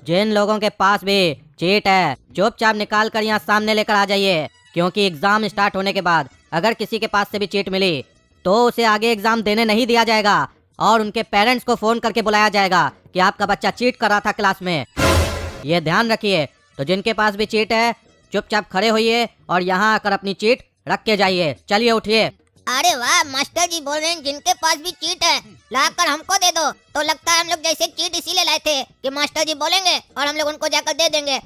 जिन लोगों के पास भी चीट है चुपचाप निकाल कर यहाँ सामने लेकर आ जाइए, क्योंकि एग्जाम स्टार्ट होने के बाद अगर किसी के पास से भी चीट मिली तो उसे आगे एग्जाम देने नहीं दिया जाएगा और उनके पेरेंट्स को फोन करके बुलाया जाएगा कि आपका बच्चा चीट कर रहा था क्लास में। ये ध्यान रखिए। तो जिनके पास भी चीट है चुपचाप खड़े होइए और यहाँ आकर अपनी चीट रख के जाइए। चलिए उठिए। अरे वाह, मास्टर जी बोल रहे हैं जिनके पास भी चीट है लाकर हमको दे दो। तो लगता है हम लोग जैसे चीट इसीलिए लाए थे कि मास्टर जी बोलेंगे और हम लोग उनको जाकर दे देंगे।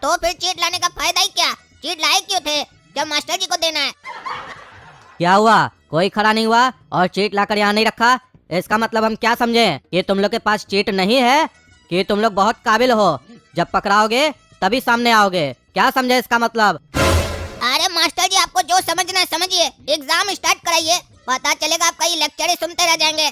तो फिर चीट लाने का फायदा ही क्या? चीट लाए क्यों थे जब मास्टर जी को देना है? क्या हुआ, कोई खड़ा नहीं हुआ और चीट लाकर यहाँ नहीं रखा? इसका मतलब हम क्या समझे कि तुम लोग के पास चीट नहीं है कि तुम लोग बहुत काबिल हो, जब पकड़ाओगे तभी सामने आओगे? क्या समझे इसका मतलब? अरे मास्टर जी, आपको जो समझना है समझिए, एग्जाम स्टार्ट कराइए, पता चलेगा आपका ये लेक्चर सुनते रह जाएंगे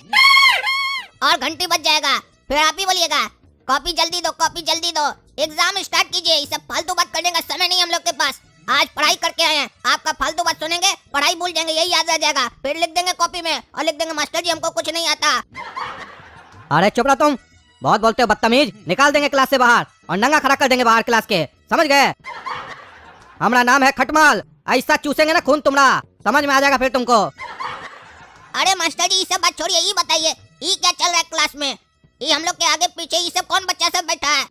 और घंटी बज जाएगा, फिर आप ही बोलिएगा कॉपी जल्दी दो, कॉपी जल्दी दो। एग्जाम स्टार्ट कीजिए, ये सब फालतू बात करने का समय नहीं हम लोग के पास। आज पढ़ाई करके आए हैं, आपका फालतू बात सुनेंगे, पढ़ाई भूल जाएंगे, यही याद रह जाएगा। फिर लिख देंगे कॉपी में और लिख देंगे मास्टर जी हमको कुछ नहीं आता। अरे चुप रहो तुम, बहुत बोलते हो बदतमीज। निकाल देंगे क्लास से बाहर और नंगा खड़ा कर देंगे बाहर क्लास के, समझ गए? हमारा नाम है खटमल, ऐसा चूसेंगे ना खून तुम्हारा, समझ में आ जाएगा फिर तुमको। अरे मास्टर जी, ये सब बात छोड़िए, ये बताइए ये क्या चल रहा है क्लास में? ये हम लोग के आगे पीछे ये सब कौन बच्चा सब बैठा है?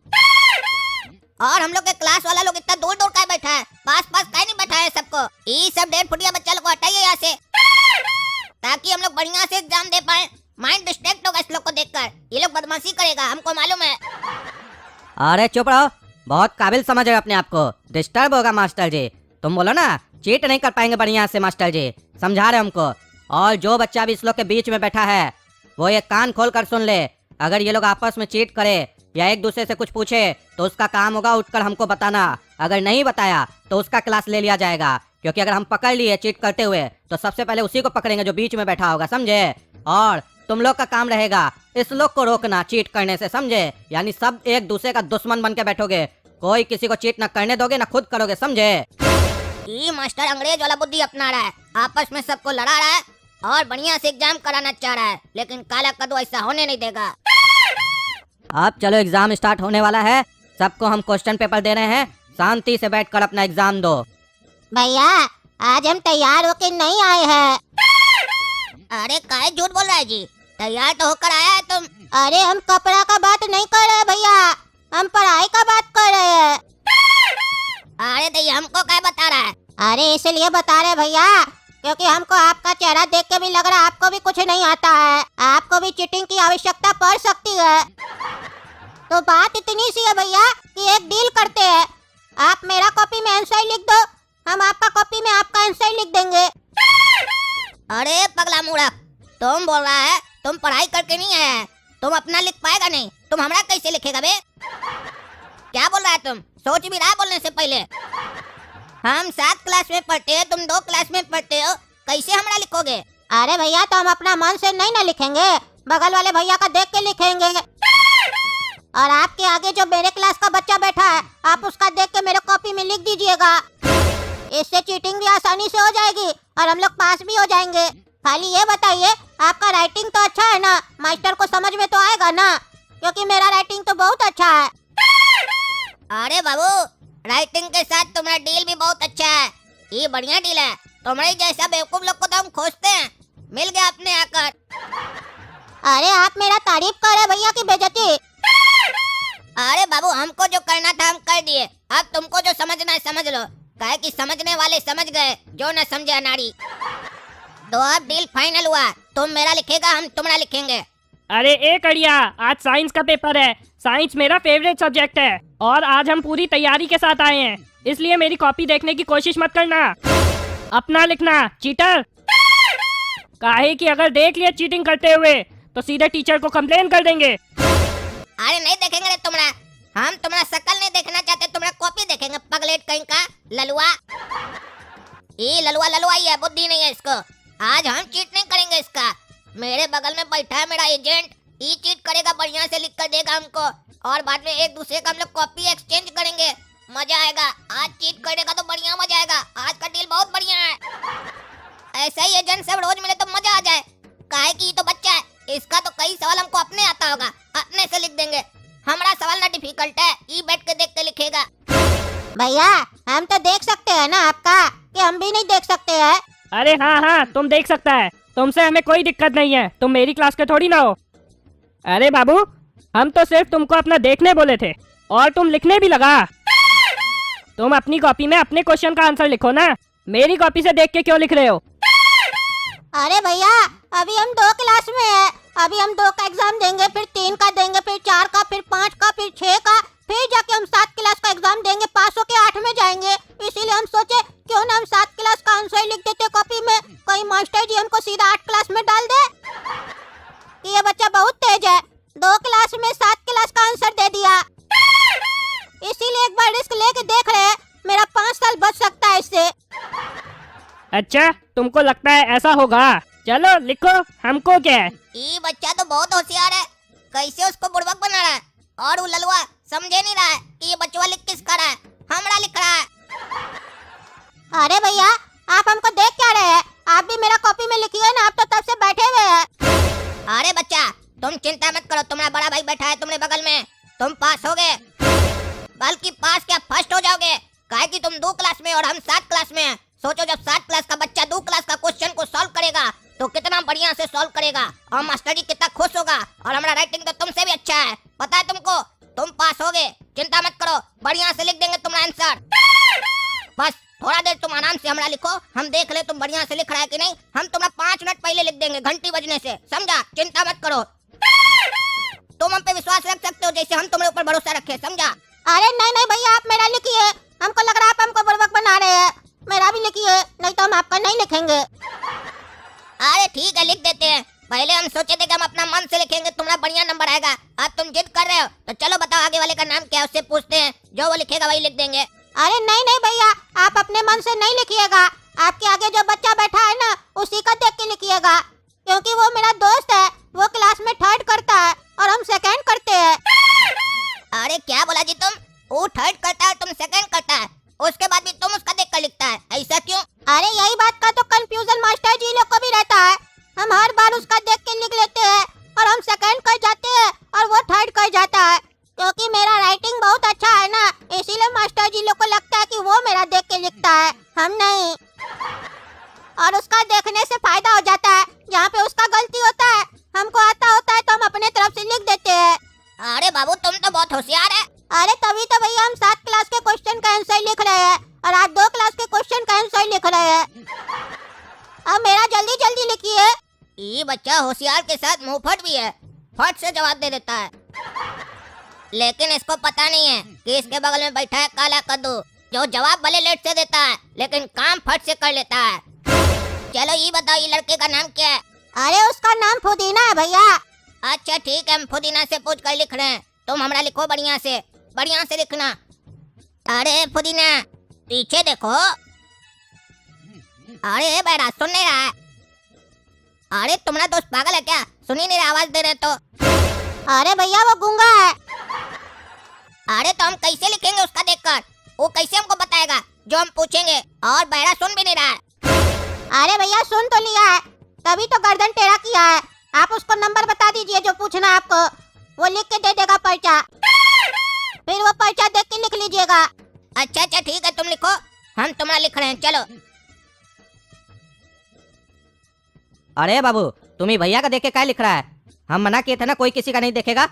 और हम लोग के क्लास वाला लोग इतना दूर दूर का बैठा है, पास पास का नहीं बैठा है सबको। ये सब 1.5 फुटिया बच्चा लोग को हटाइए यहाँ से, ताकि हम लोग बढ़िया से एग्जाम दे पाए। माइंड डिस्ट्रैक्ट होगा इस लोग को देखकर, ये लोग बदमाशी करेगा, हमको मालूम है। अरे चुप रहो, बहुत काबिल समझ रहे हो अपने आप को। डिस्टर्ब होगा मास्टर जी, तुम बोलो ना चीट नहीं कर पाएंगे बढ़िया से, मास्टर जी समझा रहे हमको। और जो बच्चा भी इस लोग के बीच में बैठा है वो ये कान खोल कर सुन ले, अगर ये लोग आपस में चीट करे या एक दूसरे से कुछ पूछे तो उसका काम होगा उठकर हमको बताना। अगर नहीं बताया तो उसका क्लास ले लिया जाएगा, क्योंकि अगर हम पकड़ लिए चीट करते हुए तो सबसे पहले उसी को पकड़ेंगे जो बीच में बैठा होगा, समझे? और तुम लोग का काम रहेगा इस लोग को रोकना चीट करने से, समझे? यानी सब एक दूसरे का दुश्मन बन के बैठोगे, कोई किसी को चीट न करने दोगे न खुद करोगे, समझे? ये मास्टर अंग्रेज वाला बुद्धि अपना रहा है, आपस में सबको लड़ा रहा है और बढ़िया से एग्जाम कराना चाह रहा है, लेकिन काला कद्दू ऐसा होने नहीं देगा। अब चलो एग्जाम स्टार्ट होने वाला है, सबको हम क्वेश्चन पेपर दे रहे हैं, शांति से बैठकर अपना एग्जाम दो। भैया आज हम तैयार होके नहीं आए हैं। अरे काहे झूठ बोल रहा है जी, तैयार तो होकर आया है तुम। अरे हम कपड़ा का बात नहीं कर रहे भैया, हम पढ़ाई का बात कर रहे हैं। अरे तो हमको क्या बता रहा है? अरे इसलिए बता रहे भैया क्योंकि हमको आपका चेहरा देख के भी लग रहा है आपको भी कुछ नहीं आता है, आपको भी चीटिंग की आवश्यकता पड़ सकती है। तो बात इतनी सी है भैया कि एक डील करते हैं, आप मेरा कॉपी में आंसर लिख दो, हम आपका कॉपी में आपका आंसर लिख देंगे। अरे पगला मूर्ख, तुम बोल रहा है तुम पढ़ाई करके नहीं आया है, तुम अपना लिख पाएगा नहीं, तुम हमारा कैसे लिखेगा बे? क्या बोल रहा है तुम? सोच भी रहा बोलने से पहले। हम 7 क्लास में पढ़ते हैं, तुम 2 क्लास में पढ़ते हो, कैसे हमारा लिखोगे? अरे भैया तो हम अपना मन से नहीं ना लिखेंगे, बगल वाले भैया का देख के लिखेंगे। और आपके आगे जो मेरे क्लास का बच्चा बैठा है आप उसका देख के मेरे कॉपी में लिख दीजिएगा, इससे चीटिंग भी आसानी से हो जाएगी और हम लोग पास भी हो जाएंगे। खाली ये बताइए आपका राइटिंग तो अच्छा है ना, मास्टर को समझ में तो आएगा ना? क्योंकि मेरा राइटिंग तो बहुत अच्छा है। अरे बाबू, राइटिंग के साथ तुम्हारा डील भी बहुत अच्छा है, ये बढ़िया डील है। तुम्हारे जैसा बेवकूफ लोग को तो हम खोजते हैं, मिल गया आपने आकर। अरे आप मेरा तारीफ कर रहे भैया की बेइज्जती? अरे बाबू, हमको जो करना था हम कर दिए, अब तुमको जो समझना है समझ लो, काहे कि समझने वाले समझ गए, जो न समझे अनाड़ी। तो अब डील फाइनल हुआ, तुम मेरा लिखेगा, हम तुम्हारा लिखेंगे। अरे एक अड़िया, आज साइंस का पेपर है, साइंस मेरा फेवरेट सब्जेक्ट है और आज हम पूरी तैयारी के साथ आए हैं, इसलिए मेरी कॉपी देखने की कोशिश मत करना, अपना लिखना चीटर। काहे कि अगर देख लिया चीटिंग करते हुए तो सीधे टीचर को कंप्लेन कर देंगे। अरे नहीं देखेंगे रे तुम्हारा, हम तुम्हारा शकल नहीं देखना चाहते, तुम्हारा कॉपी देखेंगे, पगलेट कहीं का ललुआ। ये ललुआ ललुआ ही है, बुद्धि नहीं है इसको। आज हम चीट नहीं करेंगे इसका, मेरे बगल में बैठा है मेरा एजेंट, ये चीट करेगा, बढ़िया से लिख कर देगा हमको और बाद में एक दूसरे का हम लोग कॉपी एक्सचेंज करेंगे, मजा आएगा। आज चीट करेगा तो बढ़िया मजा आएगा, आज का डील बहुत बढ़िया है। ऐसा ही एजेंट सब रोज मिले तो मजा आ जाए, काहे कि ये तो बच्चा है, इसका तो कई सवाल हमको अपने आता होगा, अपने से लिख देंगे, हमारा सवाल ना डिफिकल्ट है, ई बैठ के देख के लिखेगा। भैया हम तो देख सकते हैं ना आपका, कि हम भी नहीं देख सकते हैं? अरे हाँ हाँ, तुम देख सकता है, तुमसे हमें कोई दिक्कत नहीं है, तुम मेरी क्लास के थोड़ी ना हो। अरे बाबू, हम तो सिर्फ तुमको अपना देखने बोले थे और तुम लिखने भी लगा। तुम अपनी कॉपी में अपने क्वेश्चन का आंसर लिखो ना, मेरी कॉपी से देख के क्यों लिख रहे हो? अरे भैया अभी हम 2 क्लास में है, अभी हम 2 का एग्जाम देंगे, फिर 3 का देंगे, फिर 4 का, फिर 5 का, फिर 6 का, फिर जाके हम 7 क्लास का एग्जाम देंगे, पास होके 8 में जाएंगे। इसीलिए हम सोचे क्यों ना हम 7 क्लास का आंसर लिख देते कॉपी में, कहीं मास्टर जी हमको सीधा 8 क्लास में डाल दे कि ये बच्चा बहुत तेज है, 2 क्लास में 7 क्लास का आंसर दे दिया। इसीलिए एक बार रिस्क लेके देख रहे हैं, मेरा 5 साल बच सकता है इससे। अच्छा, तुमको लगता है ऐसा होगा? चलो लिखो, हमको क्या है। ये बच्चा तो बहुत होशियार है, कैसे उसको बुड़बक बना रहा है, और वो ललुआ समझे नहीं रहा है कि ये बच्चा लिख किसका रहा है, हमरा लिख रहा है। अरे भैया आप हमको देख क्या रहे हैं, आप भी मेरा कॉपी में लिखिए ना, आप तो तब से बैठे हुए हैं। अरे बच्चा तुम चिंता मत करो, तुम्हारा बड़ा भाई बैठा है तुम्हारे बगल में, तुम पास हो गए, बल्कि पास क्या फर्स्ट हो जाओगे, काहे कि तुम 2 क्लास में और हम 7 क्लास में हैं। सोचो जब 7 क्लास का बच्चा 2 क्लास का क्वेश्चन को सॉल्व करेगा तो कितना बढ़िया से सॉल्व करेगा, और मास्टर जी कितना खुश होगा, और हमारा राइटिंग तो तुमसे भी अच्छा है, पता है तुमको। तुम पास हो गए, चिंता मत करो, बढ़िया से लिख देंगे तुम्हारा आंसर। बस थोड़ा देर तुम आराम से हमारा लिखो, हम देख ले तुम बढ़िया से लिख रहा है कि नहीं, हम तुम्हारा 5 मिनट पहले लिख देंगे घंटी बजने से, समझा? चिंता मत करो, तुम हम पे विश्वास रख सकते हो जैसे हम तुम्हारे ऊपर भरोसा रखे, समझा? अरे नहीं नहीं भैया आप मेरा लिखिए, हमको लग रहा है आप हमको बुड़बक बना रहे हैं, मेरा भी लिखिए, नहीं तो हम आपका नहीं लिखेंगे। अरे ठीक है लिख देते हैं, पहले हम सोचे थे कि हम अपना मन से लिखेंगे, तुम्हारा बढ़िया नंबर आएगा, अब तुम जिद कर रहे हो तो चलो बताओ आगे वाले का नाम क्या है, उससे पूछते हैं, जो वो लिखेगा वही लिख देंगे। अरे नहीं नहीं भैया आप अपने मन से नहीं लिखिएगा, आपके आगे जो बच्चा बैठा है ना उसी का देख के लिखिएगा, क्योंकि वो मेरा दोस्त है, वो क्लास में 3rd करता है और हम 2nd करते हैं। अरे क्या बोला जी तुम, वो 3rd करता है तुम 2nd करता है, उसके बाद भी तुम उसका देख कर लिखता है, ऐसा क्यों? अरे यही बात का तो कंफ्यूजन मास्टर जी लोग को भी रहता है, हम हर बार उसका देख के लिख लेते हैं और हम 2nd कर जाते हैं और वो 3rd कर जाता है, क्योंकि मेरा राइटिंग बहुत अच्छा है ना, इसीलिए मास्टर जी लोग को लगता है कि वो मेरा देख के लिखता है, हम नहीं। और उसका देखने से फायदा हो जाता है, जहाँ पे उसका गलती होता है हमको आता होता है तो हम अपने तरफ से लिख देते हैं। अरे बाबू तुम तो बहुत होशियार है। अरे तभी तो भैया हम 7 क्लास के क्वेश्चन का आंसर लिख रहे हैं और आप 2 क्लास के क्वेश्चन का आंसर लिख रहे हैं, अब मेरा जल्दी जल्दी लिखिए। ये बच्चा होशियार के साथ मुंहफट भी है, फट से जवाब दे देता है, लेकिन इसको पता नहीं है कि इसके बगल में बैठा है काला कद्दू, जो जवाब भले लेट से देता है लेकिन काम फट से कर लेता है। चलो ये बताओ ये लड़के का नाम क्या है? अरे उसका नाम फुदीना है भैया। अच्छा ठीक है हम फुदीना से पूछ कर लिख रहे हैं, तुम हमारा लिखो बढ़िया से लिखना। अरे फुदीना पीछे देखो, अरे बैरा सुन नहीं रहा है, अरे तुम्हारा दोस्त पागल है क्या, सुन ही नहीं रहा, आवाज दे रहे तो। अरे भैया वो गूंगा है। अरे तो हम कैसे लिखेंगे उसका देखकर, वो कैसे हमको बताएगा जो हम पूछेंगे, और बैरा सुन भी नहीं रहा है। अरे भैया सुन तो लिया है, तभी तो गर्दन टेढ़ा किया है, आप उसको नंबर बता दीजिए जो पूछना है आपको, वो लिख के दे देगा पर्चा, फिर वो पर्चा देख के लिख लीजिएगा। अच्छा ठीक है तुम लिखो, हम तुम्हारा लिख रहे हैं, चलो। अरे बाबू तुम ही भैया का देख के क्या लिख रहा है, हम मना किए थे ना कोई किसी का नहीं देखेगा।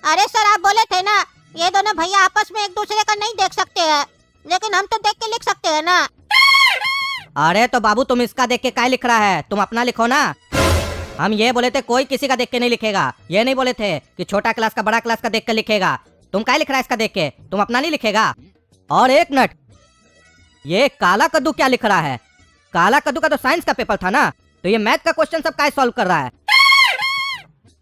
अरे सर आप बोले थे ना ये दोनों भैया आपस में एक दूसरे का नहीं देख सकते हैं, लेकिन हम तो देख के लिख सकते हैं ना। अरे तो बाबू तुम इसका देख के क्या लिख रहा है, तुम अपना लिखो ना। हम ये बोले थे कोई किसी का देख के नहीं लिखेगा, ये नहीं बोले थे कि छोटा क्लास का बड़ा क्लास का देख के लिखेगा। तुम क्या लिख रहा है इसका देख के, तुम अपना नहीं लिखेगा। और एक मिनट, ये काला कद्दू क्या लिख रहा है? काला कद्दू का तो साइंस का पेपर था ना, तो ये मैथ का क्वेश्चन सब क्या सॉल्व कर रहा है?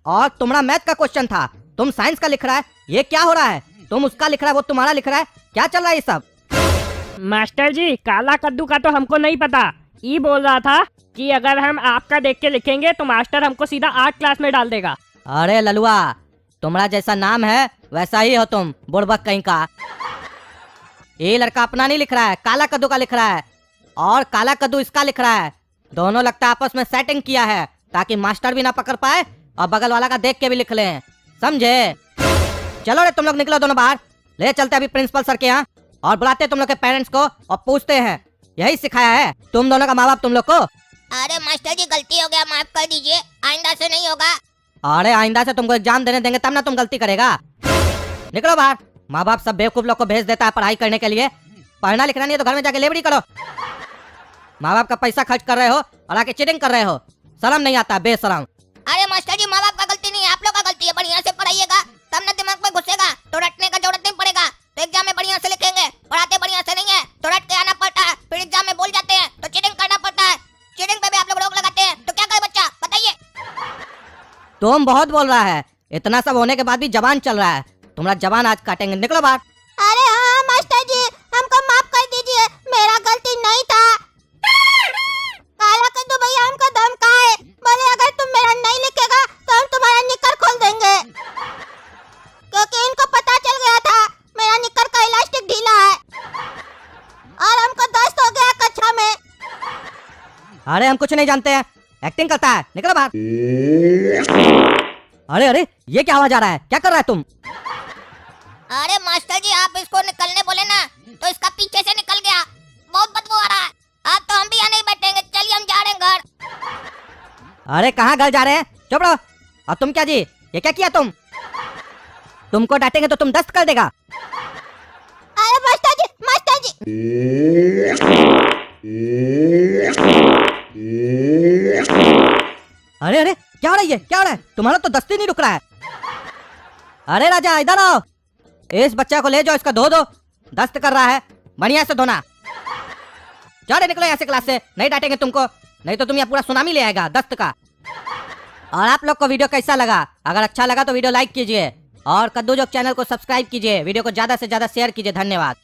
और तुम्हारा मैथ का क्वेश्चन था, तुम साइंस का लिख रहा है, ये क्या हो रहा है? तुम उसका लिख रहा है वो तुम्हारा लिख रहा है, क्या चल रहा है ये सब? मास्टर जी काला कद्दू का तो हमको नहीं पता, ये बोल रहा था कि अगर हम आपका देख के लिखेंगे तो मास्टर हमको सीधा 8 क्लास में डाल देगा। अरे ललुआ तुम्हारा जैसा नाम है वैसा ही हो तुम, बुड़बक कहीं का। ये लड़का अपना नहीं लिख रहा है, काला कद्दू का लिख रहा है, और काला कद्दू इसका लिख रहा है। दोनों लगता है आपस में सेटिंग किया है ताकि मास्टर भी ना पकड़ पाए और बगल वाला का देख के भी लिख लें, समझे? चलो रे तुम लोग निकलो दोनों बाहर, ले चलते अभी प्रिंसिपल सर के यहाँ और बुलाते तुम लोग के पेरेंट्स को और पूछते हैं यही सिखाया है तुम दोनों का माँ बाप तुम लोग को। अरे मास्टर जी गलती हो गया, माफ कर दीजिए, आइंदा से नहीं होगा। अरे आइंदा से तुमको एग्जाम देने देंगे तब ना तुम गलती करेगा। निकलो बाहर। माँ बाप सब बेवकूफ लोग को भेज देता है पढ़ाई करने के लिए, पढ़ना लिखना नहीं है तो घर में जाके लेबड़ी करो। माँ बाप का पैसा खर्च कर रहे हो और आके चीटिंग कर रहे हो, शर्म नहीं आता बेशरम। अरे मास्टर जी माँ बाप का गलती नहीं है, आप लोग का गलती है। बढ़िया से पढ़ाइएगा तब ना दिमाग में घुसेगा, तो रटने का जरूरत नहीं पड़ेगा। तो एग्जाम में बढ़िया से लिखेंगे, पढ़ाते बढ़िया से नहीं है तो रट के आना पड़ता है, फिर एग्जाम में बोल जाते हैं तो चीटिंग करना पड़ता है। चीटिंग पे भी आप लोग रोक लगाते हैं, तो क्या करे बच्चा बताइए। तुम बहुत बोल रहा है, इतना सब होने के बाद भी जबान चल रहा है, तुम्हारा जबान आज काटेंगे। निकलो बाहर। अरे हाँ मास्टर जी हमको माफ कर दीजिए, मेरा गलती नहीं था। काला कद्दू भैया हमको धमकाए, बोले अगर तुम मेरा नहीं लिखेगा तो हम तुम्हारा निकर खोल देंगे, क्योंकि इनको पता चल गया था मेरा निकर का इलास्टिक ढीला है और हमको दस्त हो गया कक्षा में। अरे हम कुछ नहीं जानते हैं, एक्टिंग करता है। निकलो बाहर। अरे अरे ये क्या आवाज आ रहा है, क्या कर रहा है तुम? अरे मास्टर जी आप इसको निकलने बोले ना तो इसका पीछे से निकल गया, बहुत बदबू आ रहा है। अब तो हम भी यहाँ नहीं बैठेंगे, चलिए हम जा रहे हैं घर। अरे कहाँ घर जा रहे हैं, चुप रहो। और तुम क्या जी, ये क्या किया तुम? तुमको डांटेंगे तो तुम दस्त कर देगा। अरे मास्टर जी, मास्टर जी। अरे अरे क्या हो रहा है ये, क्या हो रहा है? तुम्हारा तो दस्ती नहीं रुक रहा है। अरे राजा इधर आओ, इस बच्चा को ले जाओ, इसका धो दो, दस्त कर रहा है, बढ़िया से धोना। जाओ रे निकलो यहाँ से क्लास से, नहीं डांटेंगे तुमको, नहीं तो तुम यहाँ पूरा सुनामी ले आएगा दस्त का। और आप लोग को वीडियो कैसा लगा? अगर अच्छा लगा तो वीडियो लाइक कीजिए और कद्दू जोक चैनल को सब्सक्राइब कीजिए, वीडियो को ज्यादा से ज्यादा शेयर कीजिए। धन्यवाद।